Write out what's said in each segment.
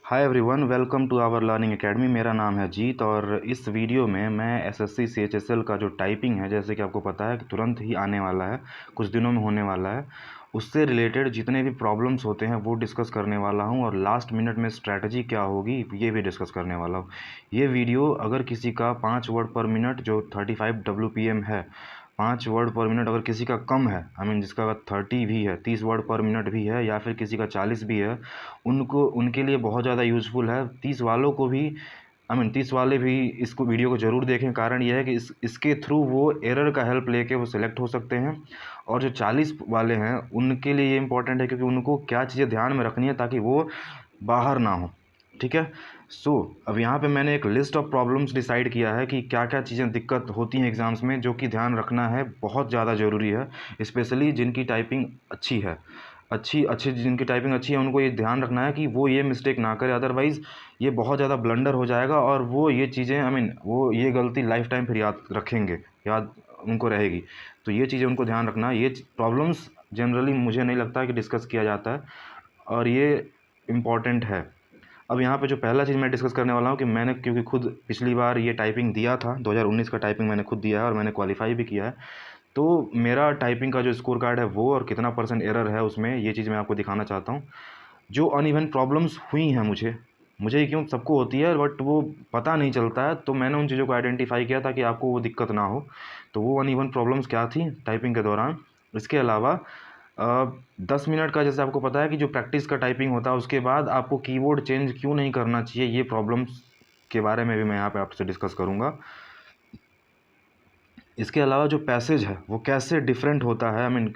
Hi everyone, welcome to our learning academy. मेरा नाम है जीत और इस वीडियो में मैं एसएससी सीएचएसएल का जो टाइपिंग है, जैसे कि आपको पता है कि तुरंत ही आने वाला है, कुछ दिनों में होने वाला है, उससे रिलेटेड जितने भी प्रॉब्लम्स होते हैं वो डिस्कस करने वाला हूं और लास्ट मिनट में स्ट्रैटेजी क्या होगी ये भी डिस्कस करने वाला हूं। ये वीडियो अगर किसी का 5 वर्ड पर मिनट जो 35 WPM है, 5 वर्ड पर मिनट अगर किसी का कम है, जिसका 30 भी है, 30 वर्ड पर मिनट भी है, या फिर किसी का 40 भी है, उनको उनके लिए बहुत ज़्यादा यूज़फुल है। 30 वालों को भी 30 वाले भी इसको वीडियो को ज़रूर देखें। कारण यह है कि इसके थ्रू वो एरर का हेल्प लेके वो सिलेक्ट हो सकते हैं। और जो 40 वाले हैं उनके लिए ये इंपॉर्टेंट है, क्योंकि उनको क्या चीज़ें ध्यान में रखनी है ताकि वो बाहर ना हो। ठीक है। अब यहाँ पे मैंने एक लिस्ट ऑफ प्रॉब्लम्स डिसाइड किया है कि क्या क्या चीज़ें दिक्कत होती हैं एग्ज़ाम्स में, जो कि ध्यान रखना है, बहुत ज़्यादा ज़रूरी है। स्पेशली जिनकी टाइपिंग अच्छी है, अच्छी जिनकी टाइपिंग अच्छी है, उनको ये ध्यान रखना है कि वो ये मिस्टेक ना करे, अदरवाइज़ ये बहुत ज़्यादा ब्लंडर हो जाएगा और वो ये चीज़ें वो ये गलती लाइफ टाइम फिर याद रखेंगे, याद उनको रहेगी। तो ये चीज़ें उनको ध्यान रखना है। ये प्रॉब्लम्स जनरली मुझे नहीं लगता कि डिस्कस किया जाता है और ये इम्पॉर्टेंट है। अब यहाँ पे जो पहला चीज़ मैं डिस्कस करने वाला हूँ कि मैंने, क्योंकि खुद पिछली बार ये टाइपिंग दिया था, 2019 का टाइपिंग मैंने खुद दिया है और मैंने क्वालिफाई भी किया है। तो मेरा टाइपिंग का जो स्कोर कार्ड है वो और कितना % एरर है उसमें, ये चीज़ मैं आपको दिखाना चाहता हूँ। जो अनइवन प्रॉब्लम्स हुई हैं मुझे ही क्यों, सबको होती है, बट वो पता नहीं चलता है, तो मैंने उन चीज़ों को आइडेंटिफाई किया ताकि आपको वो दिक्कत ना हो। तो वो अनइवन प्रॉब्लम्स क्या थी टाइपिंग के दौरान। इसके अलावा 10 मिनट का, जैसे आपको पता है कि जो प्रैक्टिस का टाइपिंग होता है उसके बाद आपको कीबोर्ड चेंज क्यों नहीं करना चाहिए, ये प्रॉब्लम्स के बारे में भी मैं यहाँ पे आपसे डिस्कस करूँगा। इसके अलावा जो पैसेज है वो कैसे डिफरेंट होता है,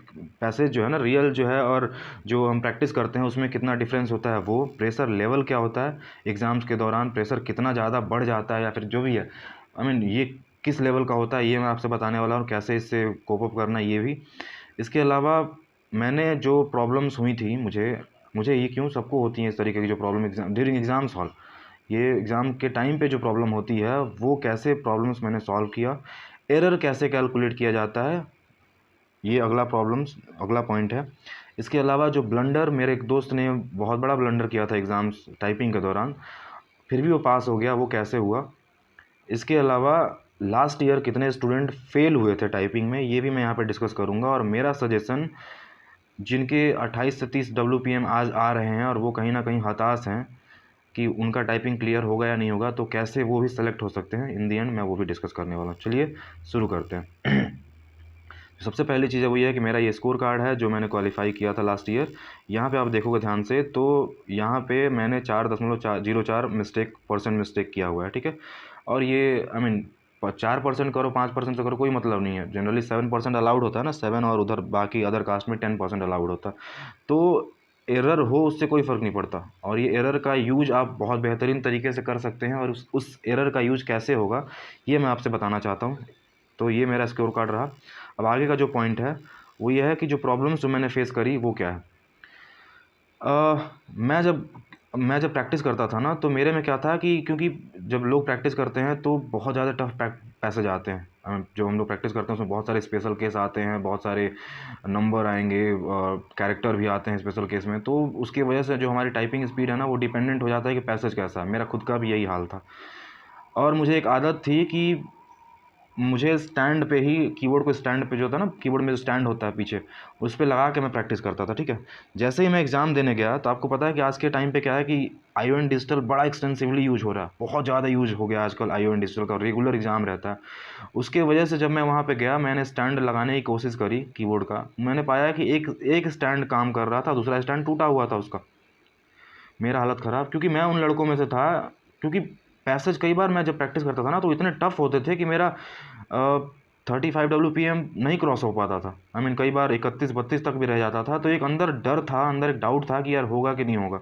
पैसेज जो है ना, रियल जो है और जो हम प्रैक्टिस करते हैं उसमें कितना डिफरेंस होता है। वो प्रेशर लेवल क्या होता है एग्ज़ाम्स के दौरान, प्रेशर कितना ज़्यादा बढ़ जाता है या फिर जो भी है, ये किस लेवल का होता है, ये मैं आपसे बताने वाला हूँ। कैसे इससे कोप अप करना ये भी। इसके अलावा मैंने जो प्रॉब्लम्स हुई थी, मुझे ये क्यों, सबको होती हैं इस तरीके की जो problem exam during exams hall, ये एग्ज़ाम के टाइम पे जो प्रॉब्लम होती है वो कैसे प्रॉब्लम्स मैंने सॉल्व किया, एरर कैसे कैलकुलेट किया जाता है, ये अगला पॉइंट है। इसके अलावा जो ब्लंडर, मेरे एक दोस्त ने बहुत बड़ा ब्लंडर किया था एग्ज़ाम्स टाइपिंग के दौरान, फिर भी वो पास हो गया, वो कैसे हुआ। इसके अलावा लास्ट ईयर कितने स्टूडेंट फेल हुए थे टाइपिंग में, ये भी मैं यहाँ पे डिस्कस करूँगा। और मेरा सजेशन, जिनके 28 से 30 WPM आज आ रहे हैं और वो कहीं ना कहीं हताश हैं कि उनका टाइपिंग क्लियर होगा या नहीं होगा, तो कैसे वो भी सेलेक्ट हो सकते हैं इन दी एंड, मैं वो भी डिस्कस करने वाला हूँ। चलिए शुरू करते हैं। सबसे पहली चीज़ है वो ये है कि मेरा ये स्कोर कार्ड है जो मैंने क्वालिफाई किया था लास्ट ईयर। यहाँ पे आप देखोगे ध्यान से, तो यहाँ पे मैंने 4.04 मिस्टेक किया हुआ है। ठीक है। और ये 4% करो, 5% से करो, कोई मतलब नहीं है। जनरली 7% अलाउड होता है ना, 7, और उधर बाकी अदर कास्ट में 10% अलाउड होता है। तो एरर हो उससे कोई फ़र्क नहीं पड़ता, और ये एरर का यूज आप बहुत बेहतरीन तरीके से कर सकते हैं। और उस एरर का यूज कैसे होगा ये मैं आपसे बताना चाहता हूँ। तो ये मेरा स्कोर कार्ड रहा। अब आगे का जो पॉइंट है वो ये है कि जो प्रॉब्लम्स जो मैंने फेस करी वो क्या है। मैं जब प्रैक्टिस करता था ना, तो मेरे में क्या था कि, क्योंकि जब लोग प्रैक्टिस करते हैं तो बहुत ज़्यादा टफ पैसेज आते हैं। जो हम लोग प्रैक्टिस करते हैं उसमें बहुत सारे स्पेशल केस आते हैं, बहुत सारे नंबर आएंगे, कैरेक्टर भी आते हैं स्पेशल केस में। तो उसकी वजह से जो हमारी टाइपिंग स्पीड है ना, वो डिपेंडेंट हो जाता है कि पैसेज कैसा है। मेरा खुद का भी यही हाल था। और मुझे एक आदत थी कि मुझे स्टैंड पे ही, कीबोर्ड को स्टैंड पे जो होता है ना, कीबोर्ड में जो स्टैंड होता है पीछे, उस पे लगा के मैं प्रैक्टिस करता था। ठीक है। जैसे ही मैं एग्ज़ाम देने गया, तो आपको पता है कि आज के टाइम पे क्या है कि IO डिजिटल बड़ा एक्सटेंसिवली यूज हो रहा है, बहुत ज़्यादा यूज हो गया आजकल IO डिजिटल का, रेगुलर एग्ज़ाम रहता है। उसके वजह से जब मैं वहाँ पे गया, मैंने स्टैंड लगाने की कोशिश करी कीबोर्ड का, मैंने पाया कि एक एक स्टैंड काम कर रहा था, दूसरा स्टैंड टूटा हुआ था उसका। मेरा हालत ख़राब, क्योंकि मैं उन लड़कों में से था। क्योंकि पैसेज कई बार मैं जब प्रैक्टिस करता था ना, तो इतने टफ होते थे कि मेरा 35 WPM नहीं क्रॉस हो पाता था। कई बार 31-32 तक भी रह जाता था। तो एक अंदर डर था, अंदर एक डाउट था कि यार होगा कि नहीं होगा।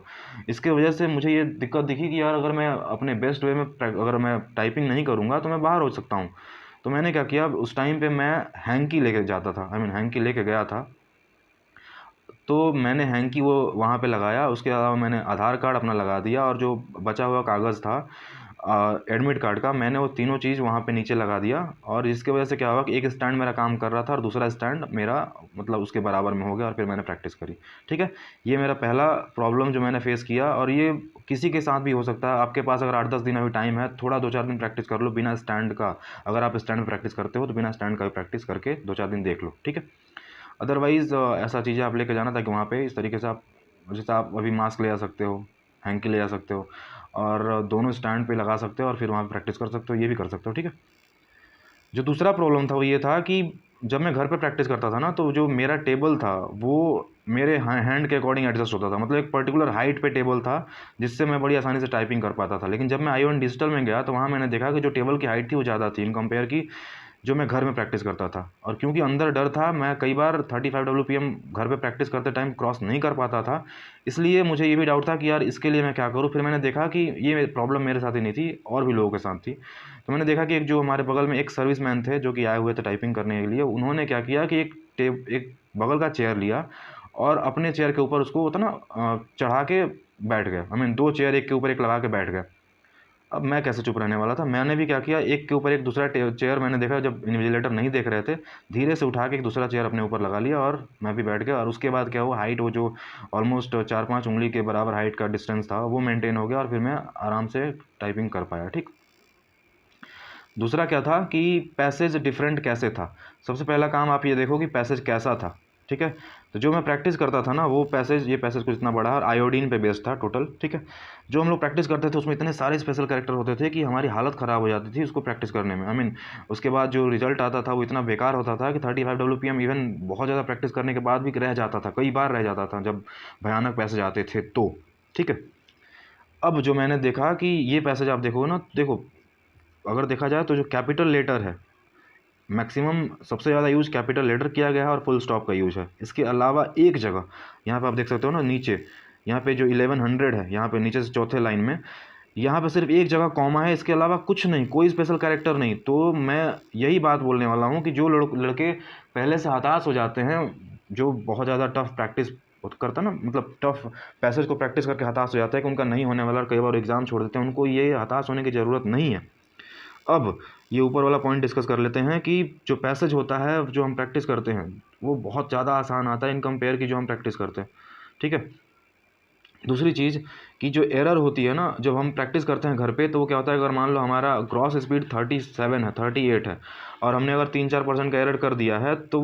इसके वजह से मुझे ये दिक्कत दिखी कि यार अगर मैं अपने बेस्ट वे में अगर मैं टाइपिंग नहीं करूँगा तो मैं बाहर हो सकता हूँ। तो मैंने क्या किया, उस टाइम पे मैं हैंकी लेके जाता था, हैंकी लेके गया था। तो मैंने हैंकी वो वहाँ पे लगाया। उसके अलावा मैंने आधार कार्ड अपना लगा दिया, और जो बचा हुआ कागज़ था, एडमिट कार्ड का, मैंने वो तीनों चीज़ वहाँ पे नीचे लगा दिया। और इसकी वजह से क्या हुआ कि एक स्टैंड मेरा काम कर रहा था और दूसरा स्टैंड मेरा मतलब उसके बराबर में हो गया, और फिर मैंने प्रैक्टिस करी। ठीक है, ये मेरा पहला प्रॉब्लम जो मैंने फेस किया, और ये किसी के साथ भी हो सकता है। आपके पास अगर 8-10 दिन अभी टाइम है, थोड़ा 2-4 दिन प्रैक्टिस कर लो बिना स्टैंड का। अगर आप स्टैंड में प्रैक्टिस करते हो तो बिना स्टैंड का भी प्रैक्टिस करके 2-4 दिन देख लो। ठीक है, अदरवाइज़ ऐसा चीज़ें आप लेके जाना ताकि वहाँ पे इस तरीके से आप, जैसे आप अभी मास्क ले जा सकते हो, हैंकी ले जा सकते हो, और दोनों स्टैंड पे लगा सकते हो और फिर वहाँ पे प्रैक्टिस कर सकते हो, ये भी कर सकते हो। ठीक है, जो दूसरा प्रॉब्लम था वो ये था कि जब मैं घर पे प्रैक्टिस करता था ना, तो जो मेरा टेबल था वो मेरे हैंड के अकॉर्डिंग एडजस्ट होता था। मतलब एक पर्टिकुलर हाइट पे टेबल था जिससे मैं बड़ी आसानी से टाइपिंग कर पाता था। लेकिन जब मैं i1 डिजिटल में गया तो वहाँ मैंने देखा कि जो टेबल की हाइट थी वो ज़्यादा थी इन कंपेयर की जो मैं घर में प्रैक्टिस करता था। और क्योंकि अंदर डर था, मैं कई बार 35 WPM घर पे प्रैक्टिस करते टाइम क्रॉस नहीं कर पाता था, इसलिए मुझे ये भी डाउट था कि यार इसके लिए मैं क्या करूँ। फिर मैंने देखा कि ये प्रॉब्लम मेरे साथ ही नहीं थी, और भी लोगों के साथ थी। तो मैंने देखा कि एक जो हमारे बगल में एक सर्विसमैन थे जो कि आए हुए थे टाइपिंग करने के लिए, उन्होंने क्या किया कि एक बगल का चेयर लिया और अपने चेयर के ऊपर उसको होता ना चढ़ा के बैठ गए। आई मीन 2 चेयर एक के ऊपर एक लगा के बैठ गए। अब मैं कैसे चुप रहने वाला था, मैंने भी क्या किया, एक के ऊपर एक दूसरा चेयर मैंने देखा, जब इन्विजिलेटर नहीं देख रहे थे, धीरे से उठा के एक दूसरा चेयर अपने ऊपर लगा लिया और मैं भी बैठ गया। और उसके बाद क्या हुआ, हाइट वो जो ऑलमोस्ट 4-5 उंगली के बराबर हाइट का डिस्टेंस था वो मेंटेन हो गया, और फिर मैं आराम से टाइपिंग कर पाया। ठीक, दूसरा क्या था कि पैसेज डिफरेंट कैसे था। सबसे पहला काम आप ये देखो कि पैसेज कैसा था। ठीक है, तो जो मैं प्रैक्टिस करता था ना वो पैसेज, ये पैसेज कुछ इतना बड़ा है और आयोडीन पे बेस्ड था टोटल। ठीक है, जो हम लोग प्रैक्टिस करते थे उसमें इतने सारे स्पेशल कैरेक्टर होते थे कि हमारी हालत ख़राब हो जाती थी उसको प्रैक्टिस करने में। आई मीन उसके बाद जो रिजल्ट आता था वो इतना बेकार होता था कि 35 WPM इवन बहुत ज़्यादा प्रैक्टिस करने के बाद भी रह जाता था, कई बार रह जाता था जब भयानक पैसेज आते थे तो। ठीक है, अब जो मैंने देखा कि ये पैसेज आप देखो ना, देखो अगर देखा जाए तो जो कैपिटल लेटर है, मैक्सिमम सबसे ज़्यादा यूज़ कैपिटल लेटर किया गया है और फुल स्टॉप का यूज़ है। इसके अलावा एक जगह यहाँ पे आप देख सकते हो ना नीचे, यहाँ पे जो 1100 है, यहाँ पे नीचे से चौथे लाइन में, यहाँ पे सिर्फ एक जगह कॉमा है, इसके अलावा कुछ नहीं, कोई स्पेशल कैरेक्टर नहीं। तो मैं यही बात बोलने वाला हूँ कि जो लड़के पहले से हताश हो जाते हैं, जो बहुत ज़्यादा टफ प्रैक्टिस करता है ना, मतलब टफ पैसेज को प्रैक्टिस करके हताश हो जाता है कि उनका नहीं होने वाला और कई बार एग्ज़ाम छोड़ देते हैं, उनको ये हताश होने की ज़रूरत नहीं है। अब ये ऊपर वाला पॉइंट डिस्कस कर लेते हैं कि जो पैसेज होता है जो हम प्रैक्टिस करते हैं वो बहुत ज़्यादा आसान आता है इन कंपेयर की जो हम प्रैक्टिस करते हैं। ठीक है, दूसरी चीज़ कि जो एरर होती है ना जब हम प्रैक्टिस करते हैं घर पे, तो वो क्या होता है, अगर मान लो हमारा ग्रॉस स्पीड 37 है, 38 है, और हमने अगर 3-4% का एरर कर दिया है, तो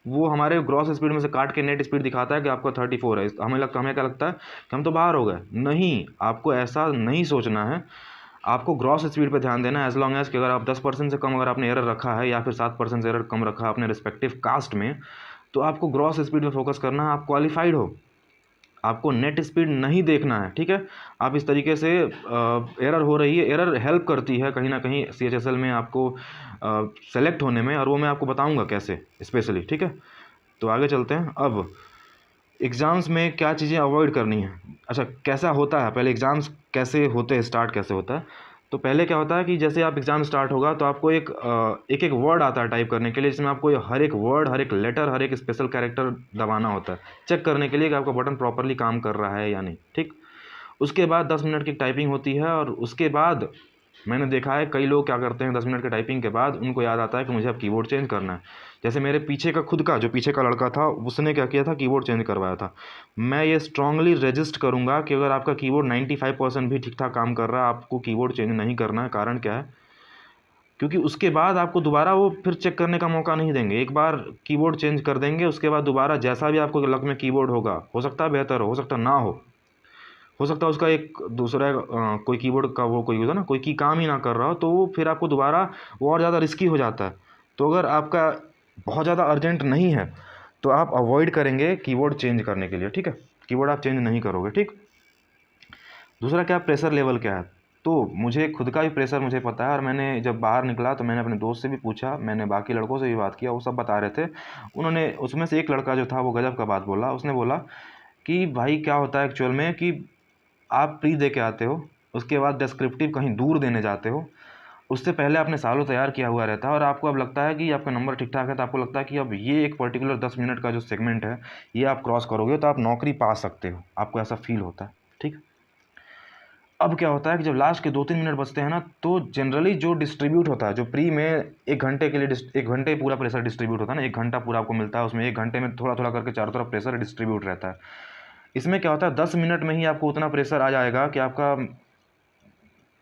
वो हमारे ग्रॉस स्पीड में से काट के नेट स्पीड दिखाता है कि आपका 34 है। हमें क्या लगता है कि हम तो बाहर हो गए। नहीं, आपको ऐसा नहीं सोचना है, आपको ग्रॉस स्पीड पे ध्यान देना है। एज लॉन्ग एज कि अगर आप 10% से कम अगर आपने एरर रखा है या फिर 7% से एरर कम रखा है अपने रिस्पेक्टिव कास्ट में, तो आपको ग्रॉस स्पीड पे फोकस करना है। आप क्वालिफाइड हो, आपको नेट स्पीड नहीं देखना है। ठीक है, आप इस तरीके से एरर हो रही है, एरर हेल्प करती है कहीं ना कहीं CHSL में आपको सेलेक्ट होने में, और वो मैं आपको बताऊंगा कैसे स्पेशली। ठीक है, तो आगे चलते हैं। अब एग्ज़ाम्स में क्या चीज़ें अवॉइड करनी है। अच्छा, कैसा होता है, पहले एग्ज़ाम्स कैसे होते हैं, स्टार्ट कैसे होता है। तो पहले क्या होता है कि जैसे आप एग्ज़ाम स्टार्ट होगा तो आपको एक एक वर्ड आता है टाइप करने के लिए, जिसमें आपको हर एक वर्ड, हर एक लेटर, हर एक स्पेशल कैरेक्टर दबाना होता है, चेक करने के लिए कि आपका बटन प्रॉपरली काम कर रहा है या नहीं। ठीक, उसके बाद 10 मिनट की टाइपिंग होती है, और उसके बाद मैंने देखा है कई लोग क्या करते हैं, 10 मिनट के टाइपिंग के बाद उनको याद आता है कि मुझे अब कीबोर्ड चेंज करना है। जैसे मेरे पीछे का खुद का जो पीछे का लड़का था उसने क्या किया था, कीबोर्ड चेंज करवाया था। मैं ये स्ट्रांगली रजिस्ट करूँगा कि अगर आपका कीबोर्ड 95% भी ठीक ठाक काम कर रहा है, आपको कीबोर्ड चेंज नहीं करना है। कारण क्या है, क्योंकि उसके बाद आपको दोबारा वो फिर चेक करने का मौका नहीं देंगे। एक बार कीबोर्ड चेंज कर देंगे, उसके बाद दोबारा जैसा भी आपको लक में कीबोर्ड होगा, हो सकता है बेहतर हो सकता ना हो सकता है उसका एक दूसरा कोई कीबोर्ड का वो कोई यूज़ है ना, कोई की काम ही ना कर रहा हो, तो वो फिर आपको दोबारा वो और ज़्यादा रिस्की हो जाता है। तो अगर आपका बहुत ज़्यादा अर्जेंट नहीं है तो आप अवॉइड करेंगे कीबोर्ड चेंज करने के लिए। ठीक है, कीबोर्ड आप चेंज नहीं करोगे। ठीक, दूसरा क्या, प्रेशर लेवल क्या है। तो मुझे खुद का भी प्रेशर मुझे पता है, और मैंने जब बाहर निकला तो मैंने अपने दोस्त से भी पूछा, मैंने बाकी लड़कों से भी बात किया, वो सब बता रहे थे। उन्होंने, उसमें से एक लड़का जो था वो गजब का बात बोला। उसने बोला कि भाई क्या होता है एक्चुअल में कि आप प्री दे के आते हो, उसके बाद डिस्क्रिप्टिव कहीं दूर देने जाते हो, उससे पहले आपने सालों तैयार किया हुआ रहता है, और आपको अब लगता है कि आपका नंबर ठीक ठाक है, तो आपको लगता है कि अब ये एक पर्टिकुलर 10 मिनट का जो सेगमेंट है ये आप क्रॉस करोगे तो आप नौकरी पा सकते हो, आपको ऐसा फील होता है। ठीक, अब क्या होता है कि जब लास्ट के 2-3 मिनट बचते हैं ना, तो जनरली जो डिस्ट्रीब्यूट होता है, जो प्री में 1 घंटे के लिए 1 घंटे पूरा प्रेशर डिस्ट्रीब्यूट होता है ना, 1 घंटा पूरा आपको मिलता है, उसमें 1 घंटे में थोड़ा थोड़ा करके चारों तरफ प्रेशर डिस्ट्रीब्यूट रहता है। इसमें क्या होता है, 10 मिनट में ही आपको उतना प्रेशर आ जाएगा कि आपका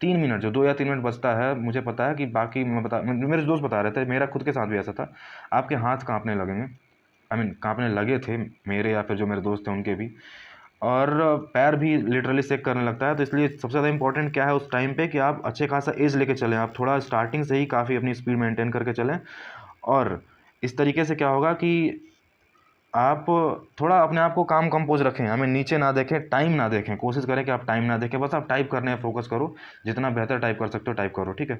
3 मिनट, जो 2 या 3 मिनट बचता है, मुझे पता है कि बाकी मेरे दोस्त बता रहे थे, मेरा खुद के साथ भी ऐसा था, आपके हाथ कांपने लगेंगे, कांपने लगे थे मेरे, या फिर जो मेरे दोस्त थे उनके भी, और पैर भी लिटरली सेक करने लगता है। तो इसलिए सबसे ज़्यादा इंपॉर्टेंट क्या है उस टाइम पे, कि आप अच्छे खासा एज लेके चलें, आप थोड़ा स्टार्टिंग से ही काफ़ी अपनी स्पीड मेंटेन करके चलें। और इस तरीके से क्या होगा कि आप थोड़ा अपने आप को काम कंपोज रखें, नीचे ना देखें, टाइम ना देखें, कोशिश करें कि आप टाइम ना देखें, बस आप टाइप करने में फोकस करो, जितना बेहतर टाइप कर सकते हो टाइप करो, ठीक है।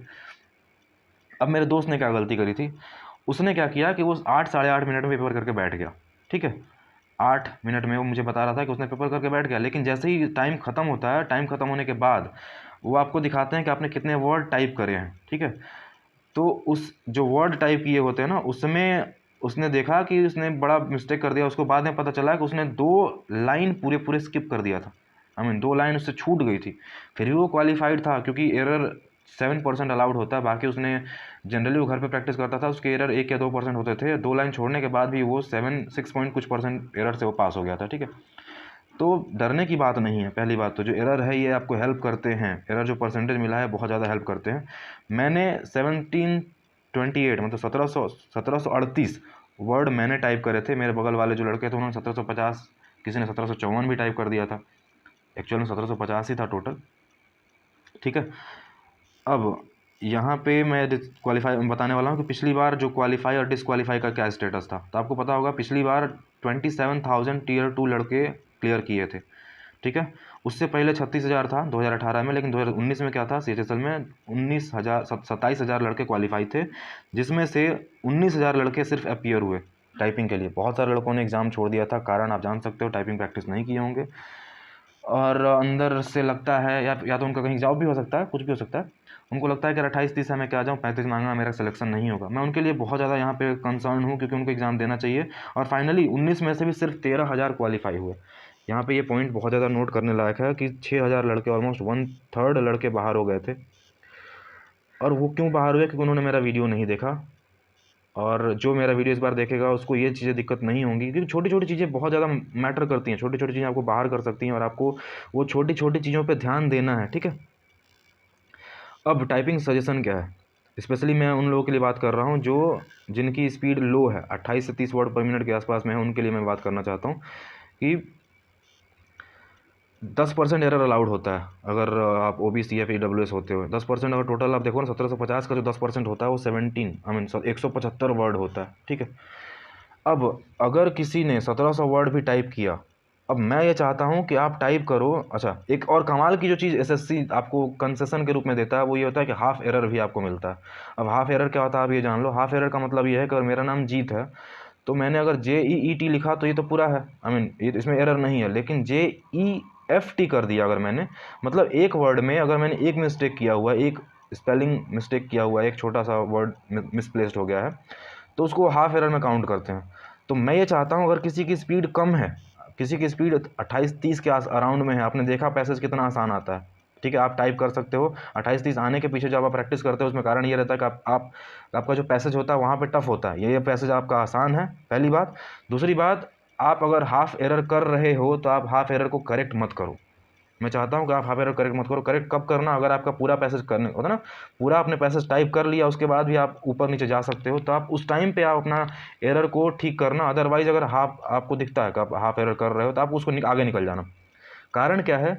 अब मेरे दोस्त ने क्या गलती करी थी, उसने क्या किया कि वो 8 साढ़े 8 मिनट में पेपर करके बैठ गया, ठीक है। 8 मिनट में वो मुझे बता रहा था कि उसने पेपर करके बैठ गया, लेकिन जैसे ही टाइम ख़त्म होता है, टाइम ख़त्म होने के बाद वो आपको दिखाते हैं कि आपने कितने वर्ड टाइप करे हैं, ठीक है। तो उस जो वर्ड टाइप किए होते हैं ना, उसमें उसने देखा कि उसने बड़ा मिस्टेक कर दिया। उसको बाद में पता चला कि उसने 2 लाइन पूरे पूरे स्किप कर दिया था, 2 लाइन उससे छूट गई थी। फिर भी वो क्वालिफाइड था, क्योंकि एरर 7% अलाउड होता है। बाकी उसने जनरली वो घर पे प्रैक्टिस करता था, उसके एरर 1 या 2% होते थे। 2 लाइन छोड़ने के बाद भी वो 6 पॉइंट कुछ % एरर से वो पास हो गया था, ठीक है। तो डरने की बात नहीं है। पहली बात तो जो एरर है ये आपको हेल्प करते हैं, एरर जो परसेंटेज मिला है बहुत ज़्यादा हेल्प करते हैं। मैंने 1728 मतलब 1738 वर्ड मैंने टाइप करे थे। मेरे बगल वाले जो लड़के थे उन्होंने 1750, किसी ने 1754 भी टाइप कर दिया था। एक्चुअल में 1750 ही था टोटल, ठीक है। अब यहाँ पे मैं क्वालिफाई बताने वाला हूँ कि पिछली बार जो क्वालिफाई और डिसक्वालीफाई का क्या स्टेटस था। तो आपको पता होगा पिछली बार 27,000 टियर 2 लड़के क्लियर किए थे, ठीक है। उससे पहले 36,000 था 2018 में, लेकिन 2019 में क्या था, CHSL में 27,000 लड़के क्वालिफाई थे, जिसमें से 19,000 लड़के सिर्फ अपीयर हुए टाइपिंग के लिए। बहुत सारे लड़कों ने एग्ज़ाम छोड़ दिया था, कारण आप जान सकते हो, टाइपिंग प्रैक्टिस नहीं किए होंगे, और अंदर से लगता है या तो उनका कहीं जॉब भी हो सकता है, कुछ भी हो सकता है। उनको लगता है कि 28-30 है, मैं क्या जाऊँ, 35 मांगा, मेरा सिलेक्शन नहीं होगा। मैं उनके लिए बहुत ज़्यादा यहाँ पे कंसर्न हूँ, क्योंकि उनको एग्ज़ाम देना चाहिए। और फाइनली 19 में से भी सिर्फ 13,000 क्वालिफाई हुए। यहाँ पे ये पॉइंट बहुत ज़्यादा नोट करने लायक है कि 6,000 लड़के, ऑलमोस्ट 1/3 लड़के बाहर हो गए थे। और वो क्यों बाहर हुए, क्योंकि उन्होंने मेरा वीडियो नहीं देखा। और जो मेरा वीडियो इस बार देखेगा उसको ये चीज़ें दिक्कत नहीं होंगी, क्योंकि छोटी छोटी चीज़ें बहुत ज़्यादा मैटर करती हैं। छोटी छोटी चीज़ें आपको बाहर कर सकती हैं, और आपको वो छोटी छोटी चीज़ों पे ध्यान देना है, ठीक है। अब टाइपिंग सजेशन क्या है, स्पेशली मैं उन लोगों के लिए बात कर रहा हूँ जो जिनकी स्पीड लो है, 28 से 30 वर्ड पर मिनट के आसपास में है। उनके लिए मैं बात करना चाहता हूँ कि 10% एरर अलाउड होता है अगर आप OBC या फिर EWS होते हो। 10% अगर टोटल आप देखो ना, 1750 का जो 10% होता है वो 175 वर्ड होता है, ठीक है। अब अगर किसी ने 1700 वर्ड भी टाइप किया, अब मैं ये चाहता हूँ कि आप टाइप करो। अच्छा, एक और कमाल की जो चीज़ SSC आपको कंसेशन के रूप में देता है वो ये होता है कि हाफ एरर भी आपको मिलता है। अब हाफ एरर क्या होता है आप ये जान लो। हाफ एरर का मतलब ये है कि अगर मेरा नाम जीत है, तो मैंने अगर JEET लिखा तो ये तो पूरा है, ये इसमें एरर नहीं है। लेकिन JEFT कर दिया अगर मैंने, मतलब एक वर्ड में अगर मैंने एक मिस्टेक किया हुआ है, एक स्पेलिंग मिस्टेक किया हुआ है, एक छोटा सा वर्ड मिसप्लेस्ड हो गया है, तो उसको हाफ एरर में काउंट करते हैं। तो मैं ये चाहता हूँ अगर किसी की स्पीड कम है, किसी की स्पीड 28-30 के अराउंड में है, आपने देखा पैसेज कितना आसान आता है, ठीक है, आप टाइप कर सकते हो। 28-30 आने के पीछे जब आप प्रैक्टिस करते हो उसमें कारण ये रहता है कि आपका जो पैसेज होता है वहाँ पे टफ होता है। ये पैसेज आपका आसान है, पहली बात। दूसरी बात, आप अगर हाफ एरर कर रहे हो तो आप हाफ एरर को करेक्ट मत करो। मैं चाहता हूँ कि आप हाफ एरर करेक्ट मत करो। करेक्ट कब करना, अगर आपका पूरा पैसेज करने होता है ना, पूरा आपने पैसेज टाइप कर लिया उसके बाद भी आप ऊपर नीचे जा सकते हो, तो आप उस टाइम पे आप अपना एरर को ठीक करना। अदरवाइज अगर हाफ आपको दिखता है कि आप हाफ एरर कर रहे हो तो आप उसको आगे निकल जाना। कारण क्या है,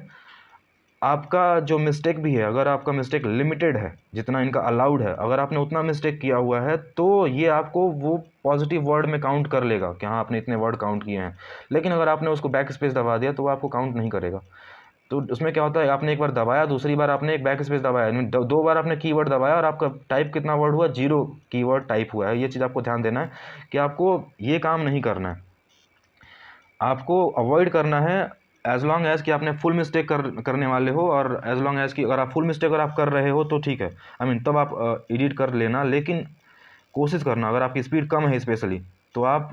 आपका जो मिस्टेक भी है, अगर आपका मिस्टेक लिमिटेड है, जितना इनका अलाउड है, अगर आपने उतना मिस्टेक किया हुआ है तो ये आपको वो पॉजिटिव वर्ड में काउंट कर लेगा कि हाँ आपने इतने वर्ड काउंट किए हैं। लेकिन अगर आपने उसको बैक स्पेस दबा दिया तो वो आपको काउंट नहीं करेगा। तो उसमें क्या होता है, आपने एक बार दबाया, दूसरी बार आपने एक बैक स्पेस दबाया, 2 बार आपने कीवर्ड दबाया और आपका टाइप कितना वर्ड हुआ, 0 कीवर्ड टाइप हुआ है। ये चीज़ आपको ध्यान देना है कि आपको ये काम नहीं करना है, आपको अवॉइड करना है। एज लॉन्ग एज़ कि आपने फुल मिस्टेक करने वाले हो, और एज लॉन्ग एज़ कि अगर आप फुल मिस्टेक अगर आप कर रहे हो तो ठीक है, तब आप एडिट कर लेना। लेकिन कोशिश करना, अगर आपकी स्पीड कम है स्पेशली, तो आप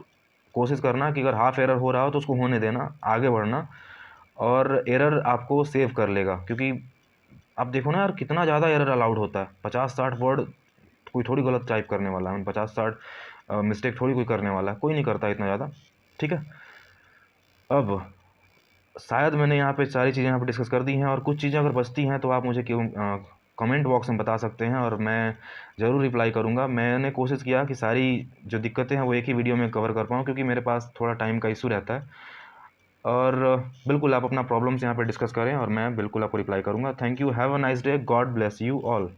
कोशिश करना कि अगर हाफ एरर हो रहा हो तो उसको होने देना, आगे बढ़ना, और एरर आपको सेव कर लेगा। क्योंकि आप देखो ना यार कितना ज़्यादा एरर अलाउड होता है, 50-60 वर्ड कोई थोड़ी गलत टाइप करने वाला है, 50-60 मिस्टेक थोड़ी कोई करने वाला है, कोई नहीं करता इतना ज़्यादा। ठीक है, अब शायद मैंने यहाँ पे सारी चीज़ें यहाँ पे डिस्कस कर दी हैं, और कुछ चीज़ें अगर बचती हैं तो आप मुझे क्यों कमेंट बॉक्स में बता सकते हैं, और मैं ज़रूर रिप्लाई करूँगा। मैंने कोशिश किया कि सारी जो दिक्कतें हैं वो एक ही वीडियो में कवर कर पाऊँ, क्योंकि मेरे पास थोड़ा टाइम का इशू रहता है। और बिल्कुल आप अपना प्रॉब्लम्स यहाँ पे डिस्कस करें और मैं बिल्कुल आपको रिप्लाई करूँगा। Thank you, have a nice day, God bless you all.